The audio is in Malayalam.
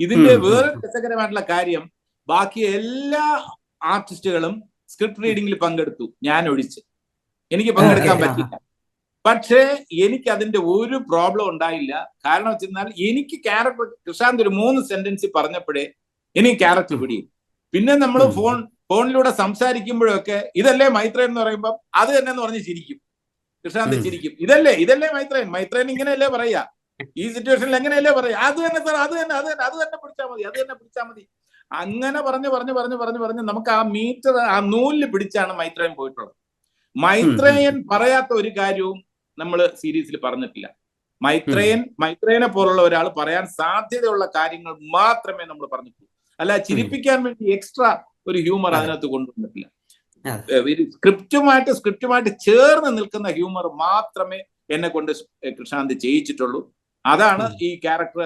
ഇതിന്റെ വേറെ രസകരമായിട്ടുള്ള കാര്യം, ബാക്കി എല്ലാ ആർട്ടിസ്റ്റുകളും സ്ക്രിപ്റ്റ് റീഡിംഗിൽ പങ്കെടുത്തു, ഞാൻ ഒഴിച്ച്. എനിക്ക് പങ്കെടുക്കാൻ പറ്റില്ല. പക്ഷേ എനിക്ക് അതിന്റെ ഒരു പ്രോബ്ലം ഉണ്ടായില്ല. കാരണം വെച്ചാൽ എനിക്ക് ക്യാരക്ടർ കൃഷാന്ത് ഒരു 3 സെന്റൻസ് പറഞ്ഞപ്പോഴേ എനിക്ക് ക്യാരക്ടർ പിടിയും. പിന്നെ നമ്മൾ ഫോണിലൂടെ സംസാരിക്കുമ്പോഴൊക്കെ ഇതല്ലേ മൈത്രേയൻ എന്ന് പറയുമ്പോൾ അത് തന്നെ എന്ന് പറഞ്ഞ് ചിരിക്കും. കൃഷാന്ത് ചിരിക്കും, ഇതല്ലേ മൈത്രേയൻ ഇങ്ങനെയല്ലേ പറയാ, ഈ സിറ്റുവേഷനിൽ എങ്ങനെയല്ലേ പറയാ, അത് തന്നെ സാർ, അത് തന്നെ പിടിച്ചാൽ മതി. അങ്ങനെ പറഞ്ഞ് നമുക്ക് ആ മീറ്റർ, ആ നൂലിൽ പിടിച്ചാണ് മൈത്രേയൻ പോയിട്ടുള്ളത്. മൈത്രേയൻ പറയാത്ത ഒരു കാര്യവും നമ്മൾ സീരീസിൽ പറഞ്ഞിട്ടില്ല. മൈത്രേയനെ പോലുള്ള ഒരാൾ പറയാൻ സാധ്യതയുള്ള കാര്യങ്ങൾ മാത്രമേ നമ്മൾ പറഞ്ഞിട്ടുള്ളൂ. അല്ല ചിരിപ്പിക്കാൻ വേണ്ടി എക്സ്ട്രാ ഒരു ഹ്യൂമർ അതിനകത്ത് കൊണ്ടുവന്നിട്ടില്ല. സ്ക്രിപ്റ്റുമായിട്ട് ചേർന്ന് നിൽക്കുന്ന ഹ്യൂമർ മാത്രമേ എന്നെ കൊണ്ട് കൃഷാന്ത് ചെയ്യിച്ചിട്ടുള്ളൂ. അതാണ് ഈ ക്യാരക്ടർ